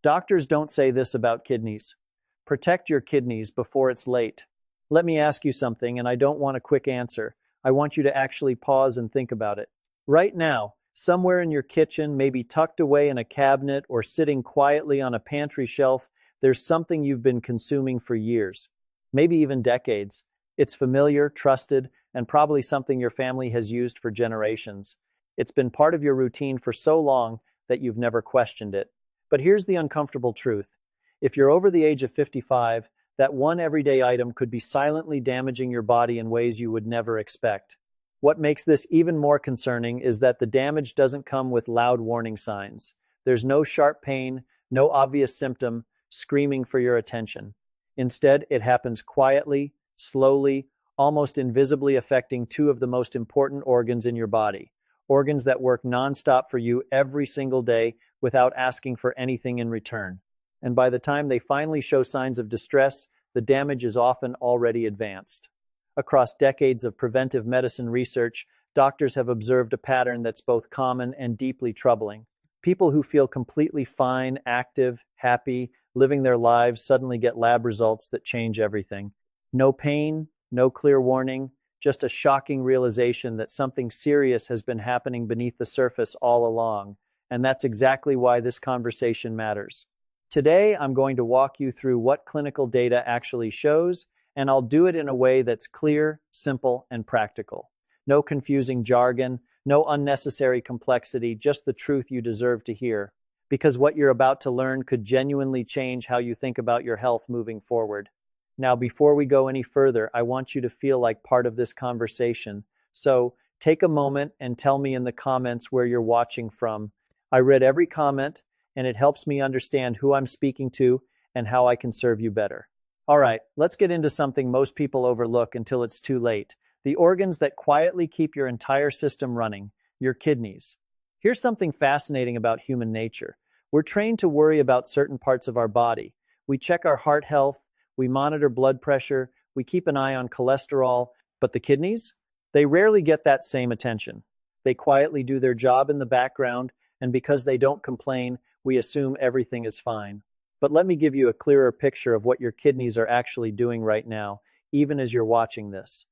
Doctors don't say this about kidneys. Protect your kidneys before it's late. Let me ask you something, and I don't want a quick answer. I want you to actually pause and think about it. Right now, somewhere in your kitchen, maybe tucked away in a cabinet or sitting quietly on a pantry shelf, there's something you've been consuming for years, maybe even decades. It's familiar, trusted, and probably something your family has used for generations. It's been part of your routine for so long that you've never questioned it. But here's the uncomfortable truth. If you're over the age of 55, that one everyday item could be silently damaging your body in ways you would never expect. What makes this even more concerning is that the damage doesn't come with loud warning signs. There's no sharp pain, no obvious symptom screaming for your attention. Instead, it happens quietly, slowly, almost invisibly affecting two of the most important organs in your body, organs that work nonstop for you every single day without asking for anything in return. And by the time they finally show signs of distress, the damage is often already advanced. Across decades of preventive medicine research, doctors have observed a pattern that's both common and deeply troubling. People who feel completely fine, active, happy, living their lives suddenly get lab results that change everything. No pain, no clear warning, just a shocking realization that something serious has been happening beneath the surface all along. And that's exactly why this conversation matters. Today, I'm going to walk you through what clinical data actually shows, and I'll do it in a way that's clear, simple, and practical. No confusing jargon, no unnecessary complexity, just the truth you deserve to hear. Because what you're about to learn could genuinely change how you think about your health moving forward. Now, before we go any further, I want you to feel like part of this conversation. So take a moment and tell me in the comments where you're watching from. I read every comment, and it helps me understand who I'm speaking to and how I can serve you better. All right, let's get into something most people overlook until it's too late. The organs that quietly keep your entire system running, your kidneys. Here's something fascinating about human nature. We're trained to worry about certain parts of our body. We check our heart health, we monitor blood pressure, we keep an eye on cholesterol, but the kidneys? They rarely get that same attention. They quietly do their job in the background, and because they don't complain, we assume everything is fine. But let me give you a clearer picture of what your kidneys are actually doing right now, even as you're watching this.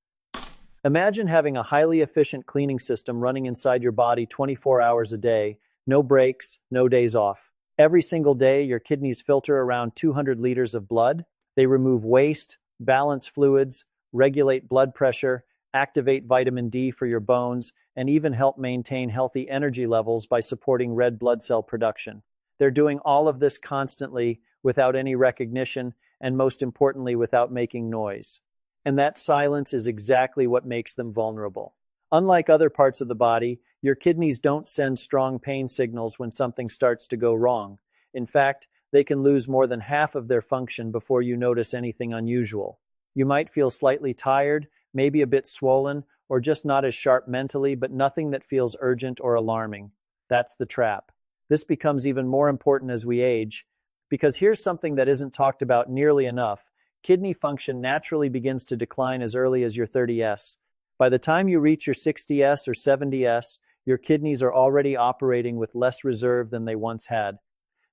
Imagine having a highly efficient cleaning system running inside your body 24 hours a day, no breaks, no days off. Every single day, your kidneys filter around 200 liters of blood. They remove waste, balance fluids, regulate blood pressure, activate vitamin D for your bones, and even help maintain healthy energy levels by supporting red blood cell production. They're doing all of this constantly, without any recognition, and most importantly, without making noise. And that silence is exactly what makes them vulnerable. Unlike other parts of the body, your kidneys don't send strong pain signals when something starts to go wrong. In fact, they can lose more than half of their function before you notice anything unusual. You might feel slightly tired, maybe a bit swollen, or just not as sharp mentally, but nothing that feels urgent or alarming. That's the trap. This becomes even more important as we age, because here's something that isn't talked about nearly enough. Kidney function naturally begins to decline as early as your 30s. By the time you reach your 60s or 70s, your kidneys are already operating with less reserve than they once had.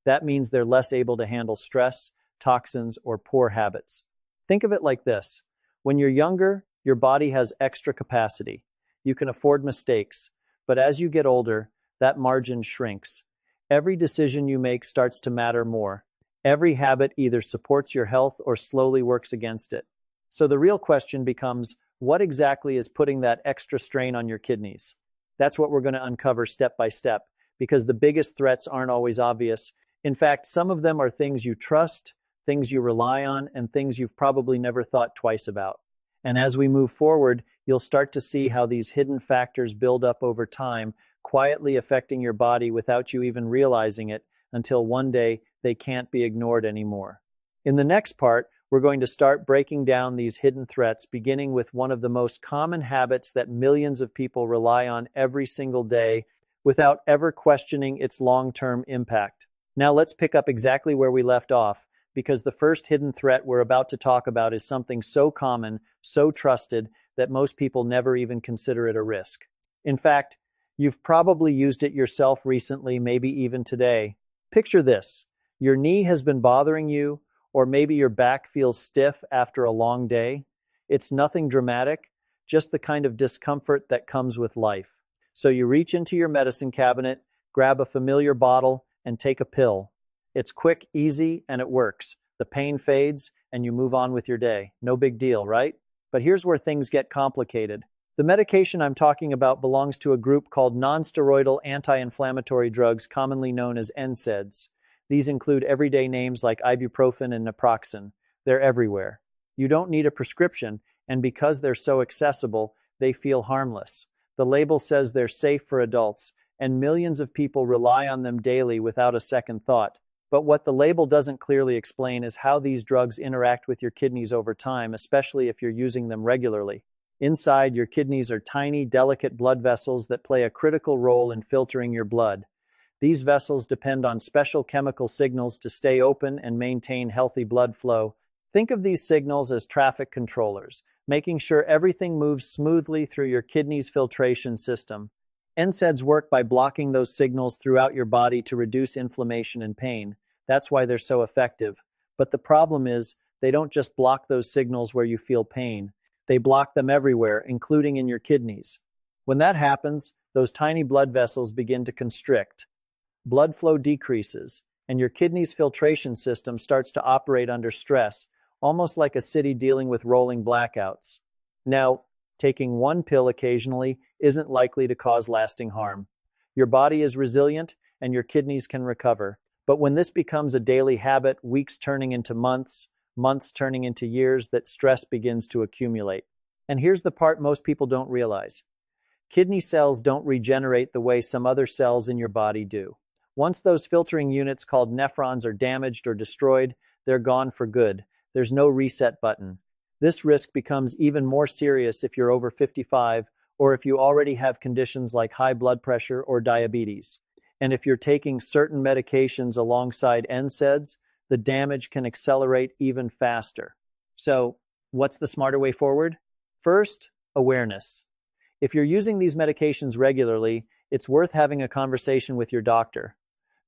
That means they're less able to handle stress, toxins, or poor habits. Think of it like this. When you're younger, your body has extra capacity. You can afford mistakes, but as you get older, that margin shrinks. Every decision you make starts to matter more. Every habit either supports your health or slowly works against it. So the real question becomes, what exactly is putting that extra strain on your kidneys? That's what we're going to uncover step by step, because the biggest threats aren't always obvious. In fact, some of them are things you trust, things you rely on, and things you've probably never thought twice about. And as we move forward, you'll start to see how these hidden factors build up over time, quietly affecting your body without you even realizing it, until one day they can't be ignored anymore. In the next part, we're going to start breaking down these hidden threats, beginning with one of the most common habits that millions of people rely on every single day without ever questioning its long-term impact. Now let's pick up exactly where we left off, because the first hidden threat we're about to talk about is something so common, so trusted, that most people never even consider it a risk. In fact, you've probably used it yourself recently, maybe even today. Picture this. Your knee has been bothering you, or maybe your back feels stiff after a long day. It's nothing dramatic, just the kind of discomfort that comes with life. So you reach into your medicine cabinet, grab a familiar bottle, and take a pill. It's quick, easy, and it works. The pain fades, and you move on with your day. No big deal, right? But here's where things get complicated. The medication I'm talking about belongs to a group called nonsteroidal anti-inflammatory drugs, commonly known as NSAIDs. These include everyday names like ibuprofen and naproxen. They're everywhere. You don't need a prescription, and because they're so accessible, they feel harmless. The label says they're safe for adults, and millions of people rely on them daily without a second thought. But what the label doesn't clearly explain is how these drugs interact with your kidneys over time, especially if you're using them regularly. Inside, your kidneys are tiny, delicate blood vessels that play a critical role in filtering your blood. These vessels depend on special chemical signals to stay open and maintain healthy blood flow. Think of these signals as traffic controllers, making sure everything moves smoothly through your kidney's filtration system. NSAIDs work by blocking those signals throughout your body to reduce inflammation and pain. That's why they're so effective. But the problem is, they don't just block those signals where you feel pain. They block them everywhere, including in your kidneys. When that happens, those tiny blood vessels begin to constrict. Blood flow decreases, and your kidney's filtration system starts to operate under stress, almost like a city dealing with rolling blackouts. Now, taking one pill occasionally isn't likely to cause lasting harm. Your body is resilient, and your kidneys can recover. But when this becomes a daily habit, weeks turning into months, months turning into years, that stress begins to accumulate. And here's the part most people don't realize. Kidney cells don't regenerate the way some other cells in your body do. Once those filtering units called nephrons are damaged or destroyed, they're gone for good. There's no reset button. This risk becomes even more serious if you're over 55 or if you already have conditions like high blood pressure or diabetes. And if you're taking certain medications alongside NSAIDs, the damage can accelerate even faster. So, what's the smarter way forward? First, awareness. If you're using these medications regularly, it's worth having a conversation with your doctor.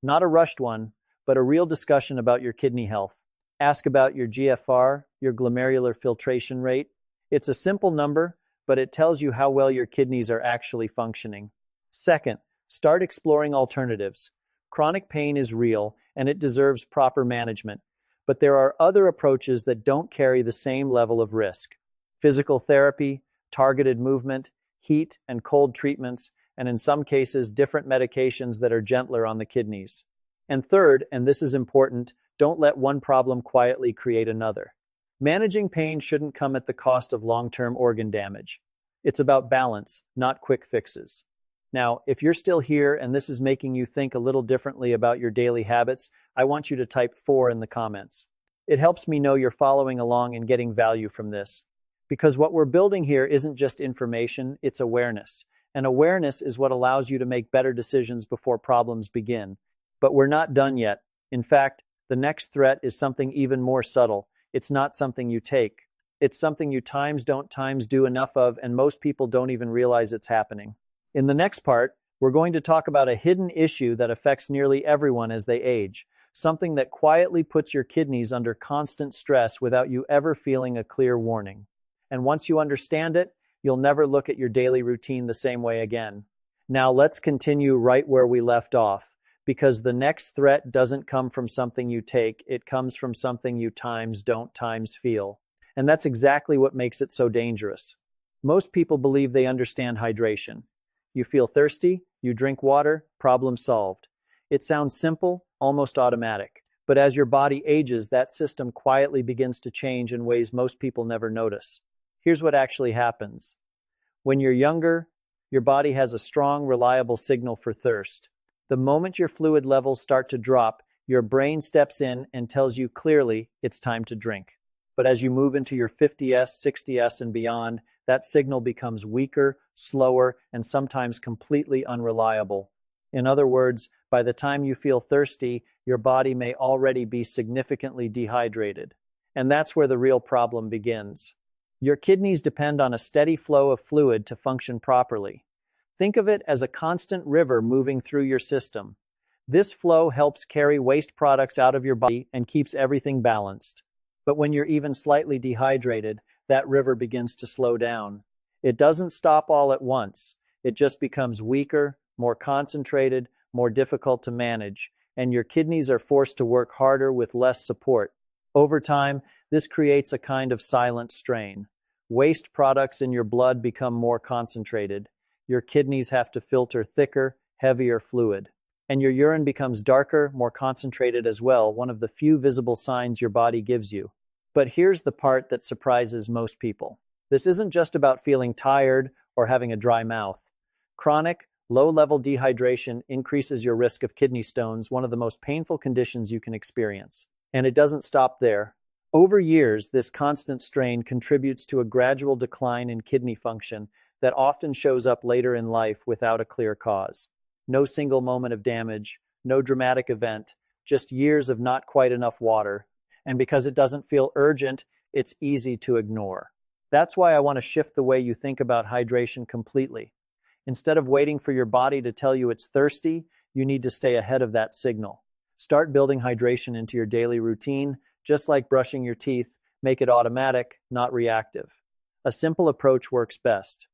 Not a rushed one, but a real discussion about your kidney health. Ask about your GFR, your glomerular filtration rate. It's a simple number, but it tells you how well your kidneys are actually functioning. Second, start exploring alternatives. Chronic pain is real, and it deserves proper management. But there are other approaches that don't carry the same level of risk. Physical therapy, targeted movement, heat and cold treatments, and in some cases, different medications that are gentler on the kidneys. And third, and this is important, don't let one problem quietly create another. Managing pain shouldn't come at the cost of long-term organ damage. It's about balance, not quick fixes. Now, if you're still here and this is making you think a little differently about your daily habits, I want you to type 4 in the comments. It helps me know you're following along and getting value from this. Because what we're building here isn't just information, it's awareness. And awareness is what allows you to make better decisions before problems begin. But we're not done yet. In fact, the next threat is something even more subtle. It's not something you take. It's something you don't do enough of, and most people don't even realize it's happening. In the next part, we're going to talk about a hidden issue that affects nearly everyone as they age, something that quietly puts your kidneys under constant stress without you ever feeling a clear warning. And once you understand it, you'll never look at your daily routine the same way again. Now let's continue right where we left off, because the next threat doesn't come from something you take, it comes from something you don't feel. And that's exactly what makes it so dangerous. Most people believe they understand hydration. You feel thirsty, you drink water, problem solved. It sounds simple, almost automatic. But as your body ages, that system quietly begins to change in ways most people never notice. Here's what actually happens. When you're younger, your body has a strong, reliable signal for thirst. The moment your fluid levels start to drop, your brain steps in and tells you clearly it's time to drink. But as you move into your 50s, 60s, and beyond, that signal becomes weaker, slower, and sometimes completely unreliable. In other words, by the time you feel thirsty, your body may already be significantly dehydrated. And that's where the real problem begins. Your kidneys depend on a steady flow of fluid to function properly. Think of it as a constant river moving through your system. This flow helps carry waste products out of your body and keeps everything balanced. But when you're even slightly dehydrated, that river begins to slow down. It doesn't stop all at once. It just becomes weaker, more concentrated, more difficult to manage, and your kidneys are forced to work harder with less support. Over time, this creates a kind of silent strain. Waste products in your blood become more concentrated. Your kidneys have to filter thicker, heavier fluid. And your urine becomes darker, more concentrated as well, one of the few visible signs your body gives you. But here's the part that surprises most people. This isn't just about feeling tired or having a dry mouth. Chronic, low-level dehydration increases your risk of kidney stones, one of the most painful conditions you can experience. And it doesn't stop there. Over years, this constant strain contributes to a gradual decline in kidney function that often shows up later in life without a clear cause. No single moment of damage, no dramatic event, just years of not quite enough water. And because it doesn't feel urgent, it's easy to ignore. That's why I want to shift the way you think about hydration completely. Instead of waiting for your body to tell you it's thirsty, you need to stay ahead of that signal. Start building hydration into your daily routine, just like brushing your teeth. Make it automatic, not reactive. A simple approach works best.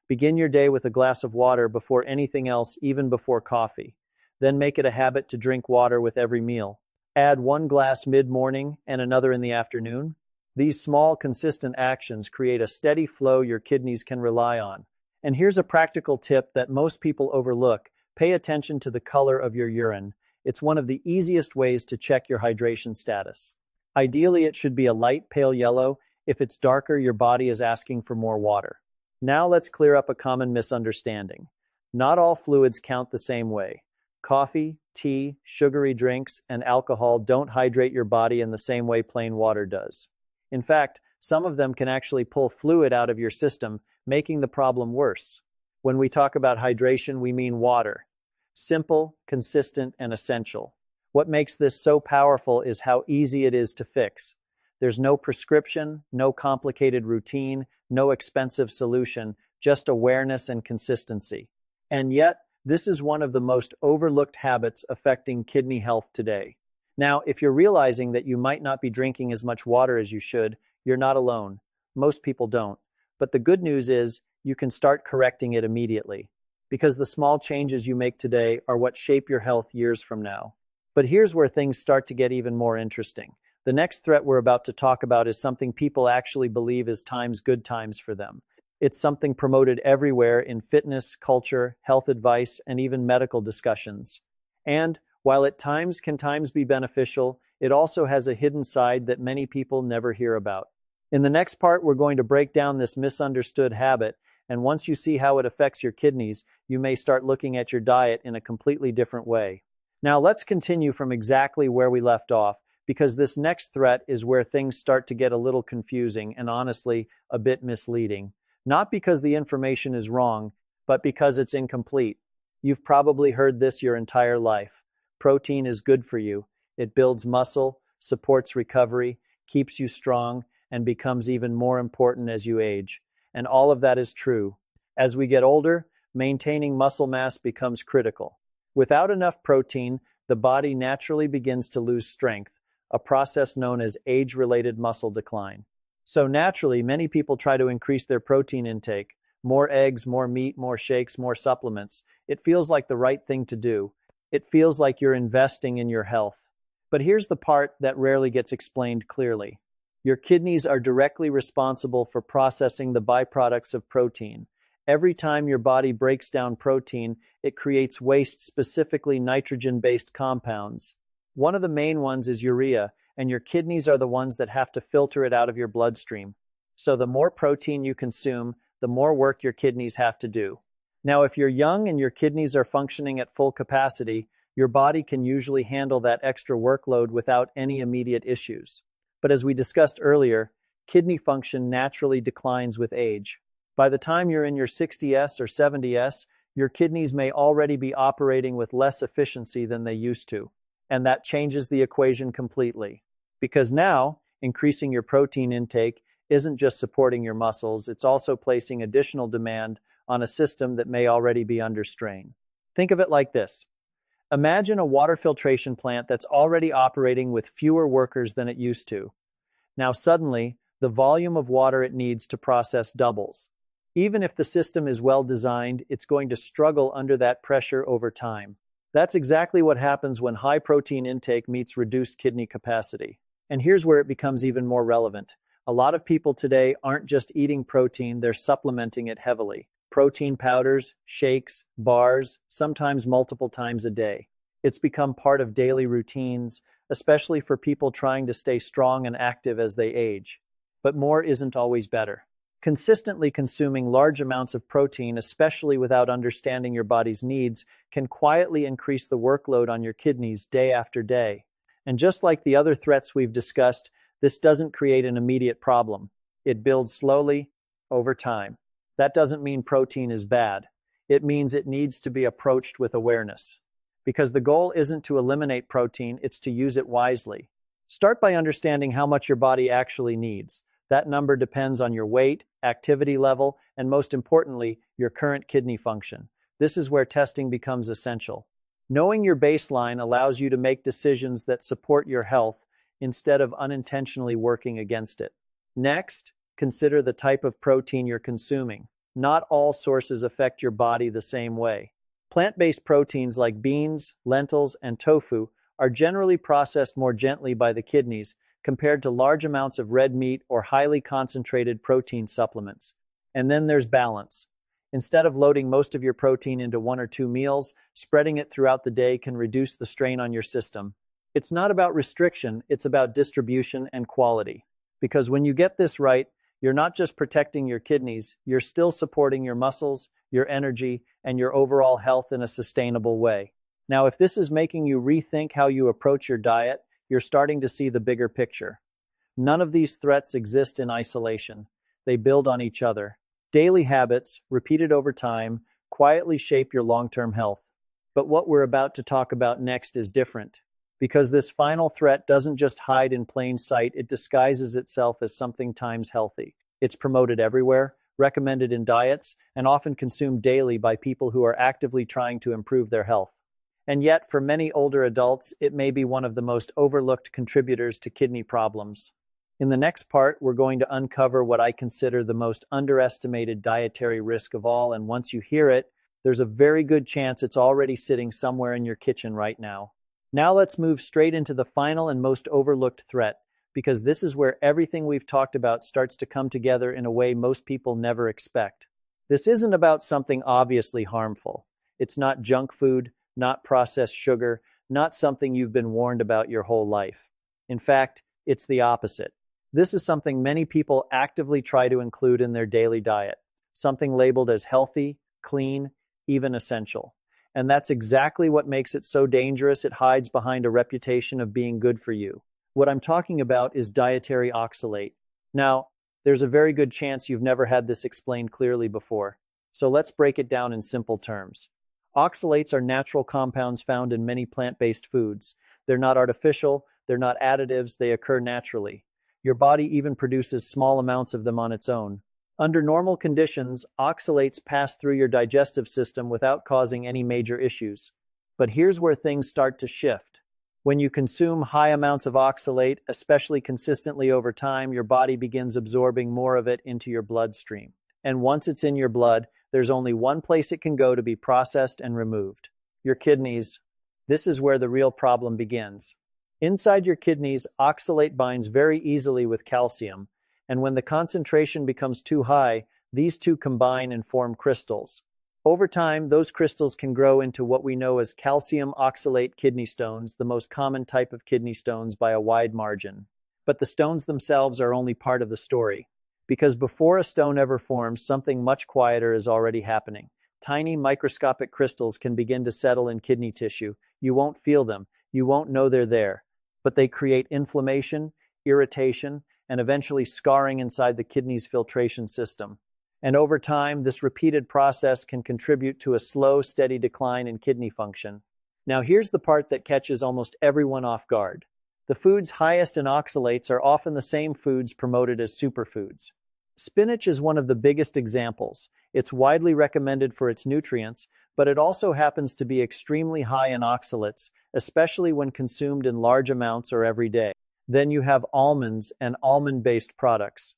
Begin your day with a glass of water before anything else, even before coffee. Then make it a habit to drink water with every meal. Add one glass mid-morning and another in the afternoon. These small, consistent actions create a steady flow your kidneys can rely on. And here's a practical tip that most people overlook. Pay attention to the color of your urine. It's one of the easiest ways to check your hydration status. Ideally, it should be a light pale yellow. If it's darker, your body is asking for more water. Now let's clear up a common misunderstanding. Not all fluids count the same way. Coffee, tea, sugary drinks, and alcohol don't hydrate your body in the same way plain water does. In fact, some of them can actually pull fluid out of your system, making the problem worse. When we talk about hydration, we mean water. Simple, consistent, and essential. What makes this so powerful is how easy it is to fix. There's no prescription, no complicated routine, no expensive solution, just awareness and consistency. And yet, this is one of the most overlooked habits affecting kidney health today. Now, if you're realizing that you might not be drinking as much water as you should, you're not alone. Most people don't. But the good news is you can start correcting it immediately, because the small changes you make today are what shape your health years from now. But here's where things start to get even more interesting. The next threat we're about to talk about is something people actually believe is good times for them. It's something promoted everywhere in fitness, culture, health advice, and even medical discussions. And while at times can be beneficial, it also has a hidden side that many people never hear about. In the next part, we're going to break down this misunderstood habit, and once you see how it affects your kidneys, you may start looking at your diet in a completely different way. Now let's continue from exactly where we left off, because this next threat is where things start to get a little confusing and honestly, a bit misleading. Not because the information is wrong, but because it's incomplete. You've probably heard this your entire life. Protein is good for you. It builds muscle, supports recovery, keeps you strong, and becomes even more important as you age. And all of that is true. As we get older, maintaining muscle mass becomes critical. Without enough protein, the body naturally begins to lose strength, a process known as age-related muscle decline. So naturally, many people try to increase their protein intake. More eggs, more meat, more shakes, more supplements. It feels like the right thing to do. It feels like you're investing in your health. But here's the part that rarely gets explained clearly. Your kidneys are directly responsible for processing the byproducts of protein. Every time your body breaks down protein, it creates waste, specifically nitrogen-based compounds. One of the main ones is urea, and your kidneys are the ones that have to filter it out of your bloodstream. So the more protein you consume, the more work your kidneys have to do. Now, if you're young and your kidneys are functioning at full capacity, your body can usually handle that extra workload without any immediate issues. But as we discussed earlier, kidney function naturally declines with age. By the time you're in your 60s or 70s, your kidneys may already be operating with less efficiency than they used to. And that changes the equation completely. Because now, increasing your protein intake isn't just supporting your muscles, it's also placing additional demand on a system that may already be under strain. Think of it like this. Imagine a water filtration plant that's already operating with fewer workers than it used to. Now suddenly, the volume of water it needs to process doubles. Even if the system is well designed, it's going to struggle under that pressure over time. That's exactly what happens when high protein intake meets reduced kidney capacity. And here's where it becomes even more relevant. A lot of people today aren't just eating protein, they're supplementing it heavily. Protein powders, shakes, bars, sometimes multiple times a day. It's become part of daily routines, especially for people trying to stay strong and active as they age. But more isn't always better. Consistently consuming large amounts of protein, especially without understanding your body's needs, can quietly increase the workload on your kidneys day after day. And just like the other threats we've discussed, this doesn't create an immediate problem. It builds slowly, over time. That doesn't mean protein is bad. It means it needs to be approached with awareness. Because the goal isn't to eliminate protein, it's to use it wisely. Start by understanding how much your body actually needs. That number depends on your weight, activity level, and most importantly, your current kidney function. This is where testing becomes essential. Knowing your baseline allows you to make decisions that support your health instead of unintentionally working against it. Next, consider the type of protein you're consuming. Not all sources affect your body the same way. Plant-based proteins like beans, lentils, and tofu are generally processed more gently by the kidneys compared to large amounts of red meat or highly concentrated protein supplements. And then there's balance. Instead of loading most of your protein into 1 or 2 meals, spreading it throughout the day can reduce the strain on your system. It's not about restriction, it's about distribution and quality. Because when you get this right, you're not just protecting your kidneys, you're still supporting your muscles, your energy, and your overall health in a sustainable way. Now, if this is making you rethink how you approach your diet, you're starting to see the bigger picture. None of these threats exist in isolation. They build on each other. Daily habits, repeated over time, quietly shape your long-term health. But what we're about to talk about next is different. Because this final threat doesn't just hide in plain sight, it disguises itself as something times healthy. It's promoted everywhere, recommended in diets, and often consumed daily by people who are actively trying to improve their health. And yet, for many older adults, it may be one of the most overlooked contributors to kidney problems. In the next part, we're going to uncover what I consider the most underestimated dietary risk of all, and once you hear it, there's a very good chance it's already sitting somewhere in your kitchen right now. Now let's move straight into the final and most overlooked threat, because this is where everything we've talked about starts to come together in a way most people never expect. This isn't about something obviously harmful. It's not junk food, not processed sugar, not something you've been warned about your whole life. In fact, it's the opposite. This is something many people actively try to include in their daily diet, something labeled as healthy, clean, even essential. And that's exactly what makes it so dangerous. It hides behind a reputation of being good for you. What I'm talking about is dietary oxalate. Now, there's a very good chance you've never had this explained clearly before. So let's break it down in simple terms. Oxalates are natural compounds found in many plant-based foods. They're not artificial, they're not additives, they occur naturally. Your body even produces small amounts of them on its own. Under normal conditions, oxalates pass through your digestive system without causing any major issues. But here's where things start to shift. When you consume high amounts of oxalate, especially consistently over time, your body begins absorbing more of it into your bloodstream. And once it's in your blood, there's only one place it can go to be processed and removed: your kidneys. This is where the real problem begins. Inside your kidneys, oxalate binds very easily with calcium, and when the concentration becomes too high, these two combine and form crystals. Over time, those crystals can grow into what we know as calcium oxalate kidney stones, the most common type of kidney stones by a wide margin. But the stones themselves are only part of the story. Because before a stone ever forms, something much quieter is already happening. Tiny microscopic crystals can begin to settle in kidney tissue. You won't feel them. You won't know they're there. But they create inflammation, irritation, and eventually scarring inside the kidney's filtration system. And over time, this repeated process can contribute to a slow, steady decline in kidney function. Now here's the part that catches almost everyone off guard. The foods highest in oxalates are often the same foods promoted as superfoods. Spinach is one of the biggest examples. It's widely recommended for its nutrients, but it also happens to be extremely high in oxalates, especially when consumed in large amounts or every day. Then you have almonds and almond-based products.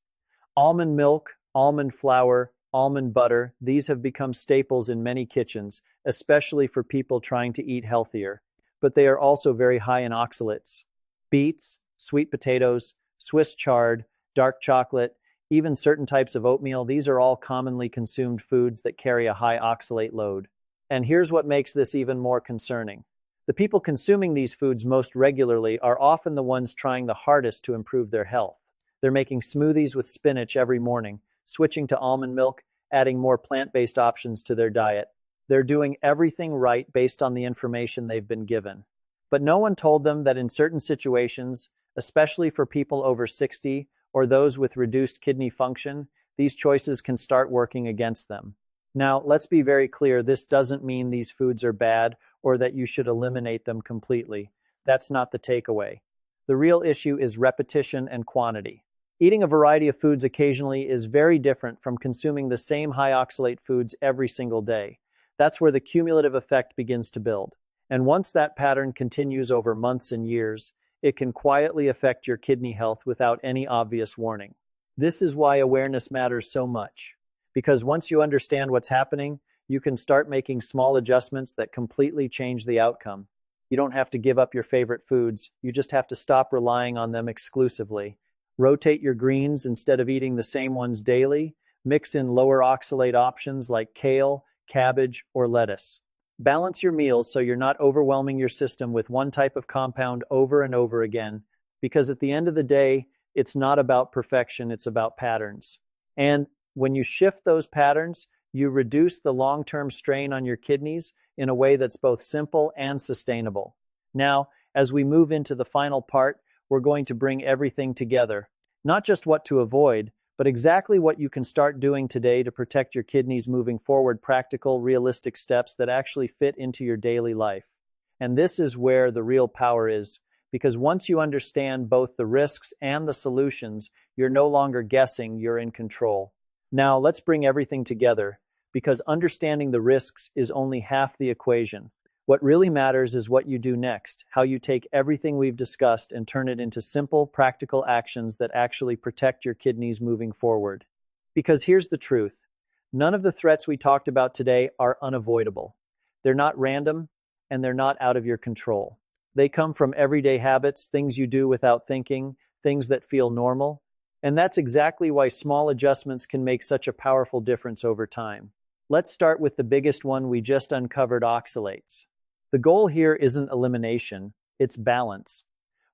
Almond milk, almond flour, almond butter, these have become staples in many kitchens, especially for people trying to eat healthier. But they are also very high in oxalates. Beets, sweet potatoes, Swiss chard, dark chocolate, even certain types of oatmeal, these are all commonly consumed foods that carry a high oxalate load. And here's what makes this even more concerning. The people consuming these foods most regularly are often the ones trying the hardest to improve their health. They're making smoothies with spinach every morning, switching to almond milk, adding more plant-based options to their diet. They're doing everything right based on the information they've been given. But no one told them that in certain situations, especially for people over 60 or those with reduced kidney function, these choices can start working against them. Now, let's be very clear, this doesn't mean these foods are bad or that you should eliminate them completely. That's not the takeaway. The real issue is repetition and quantity. Eating a variety of foods occasionally is very different from consuming the same high oxalate foods every single day. That's where the cumulative effect begins to build. And once that pattern continues over months and years, it can quietly affect your kidney health without any obvious warning. This is why awareness matters so much. Because once you understand what's happening, you can start making small adjustments that completely change the outcome. You don't have to give up your favorite foods, you just have to stop relying on them exclusively. Rotate your greens instead of eating the same ones daily. Mix in lower oxalate options like kale, cabbage, or lettuce. Balance your meals so you're not overwhelming your system with one type of compound over and over again, because at the end of the day, it's not about perfection, it's about patterns. And when you shift those patterns, you reduce the long-term strain on your kidneys in a way that's both simple and sustainable. Now, as we move into the final part, we're going to bring everything together. Not just what to avoid, but exactly what you can start doing today to protect your kidneys moving forward, practical, realistic steps that actually fit into your daily life. And this is where the real power is, because once you understand both the risks and the solutions, you're no longer guessing, you're in control. Now, let's bring everything together, because understanding the risks is only half the equation. What really matters is what you do next, how you take everything we've discussed and turn it into simple, practical actions that actually protect your kidneys moving forward. Because here's the truth. None of the threats we talked about today are unavoidable. They're not random, and they're not out of your control. They come from everyday habits, things you do without thinking, things that feel normal. And that's exactly why small adjustments can make such a powerful difference over time. Let's start with the biggest one we just uncovered, oxalates. The goal here isn't elimination, it's balance.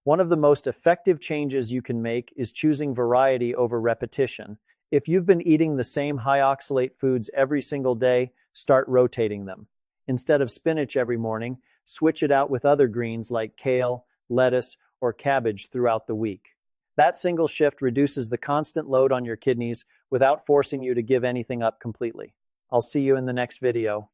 One of the most effective changes you can make is choosing variety over repetition. If you've been eating the same high oxalate foods every single day, start rotating them. Instead of spinach every morning, switch it out with other greens like kale, lettuce, or cabbage throughout the week. That single shift reduces the constant load on your kidneys without forcing you to give anything up completely. I'll see you in the next video.